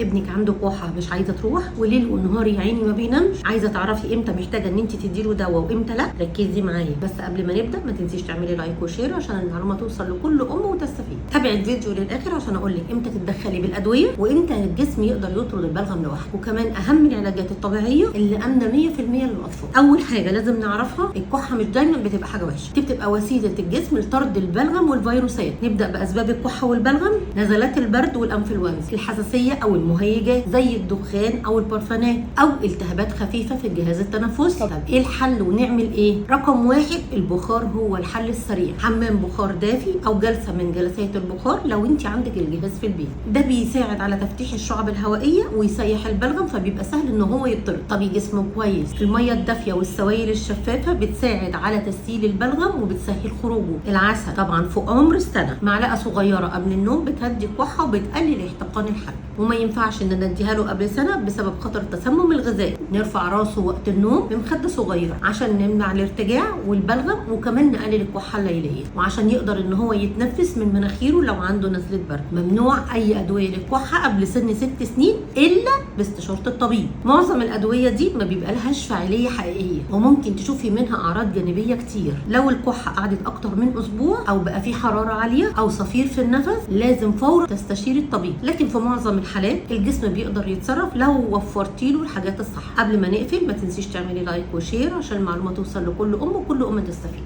ابنك عنده كحه مش عايزه تروح وليل ونهار يا عيني ما بينامش، عايزه تعرفي امتى محتاجه ان انت تديله دواء وامتى لا؟ ركزي معايا بس قبل ما نبدا ما تنسيش تعملي لايك وشير عشان المعلومه توصل لكل ام وتستفيد. تابعي الفيديو للاخر عشان اقول لك امتى تتدخلي بالادويه وامتى الجسم يقدر يطرد البلغم لوحده، وكمان اهم العلاجات الطبيعيه اللي امنه 100% للاطفال. اول حاجه لازم نعرفها، الكحه مش دايما بتبقى حاجه وحشه، دي بتبقى وسيله الجسم لطرد البلغم والفيروسات. نبدا باسباب الكحه والبلغم: نزلات البرد والانفلونزا، الحساسيه او المهيجات زي الدخان او البرفانات، او التهابات خفيفه في الجهاز التنفسي. طب ايه الحل ونعمل ايه؟ رقم 1، البخار هو الحل السريع. حمام بخار دافي او جلسه من جلسات البخار لو انت عندك الجهاز في البيت، ده بيساعد على تفتيح الشعب الهوائيه ويسيح البلغم فبيبقى سهل ان هو يطرد. طب جسمه كويس، الميه الدافيه والسوائل الشفافه بتساعد على تسهيل البلغم وبتسهل خروجه. العسل طبعا فوق عمر السنه، معلقه صغيره قبل النوم بتهدي الكحه وبتقلل احتقان الحلق، وما ينفعش ان نديها له قبل سنه بسبب خطر التسمم الغذائي. نرفع راسه وقت النوم بمخده صغيره عشان نمنع الارتجاع والبلغم، وكمان نقلل الكحه الليليه، وعشان يقدر ان هو يتنفس من مناخيره لو عنده نزله برد. ممنوع اي ادويه للكحه قبل سن 6 سنين الا باستشاره الطبيب. معظم الادويه دي ما بيبقى لهاش فاعليه حقيقيه وممكن تشوفي منها اعراض جانبيه كتير. لو الكحه قعدت اكتر من اسبوع او بقى في حراره عاليه او صفير في النفس لازم فورا تستشير الطبيب، لكن في معظم الحالات الجسم بيقدر يتصرف لو وفرتي له الحاجات الصح. قبل ما نقفل ما تنسيش تعملي لايك وشير عشان المعلومه توصل لكل ام وكل ام تستفيد.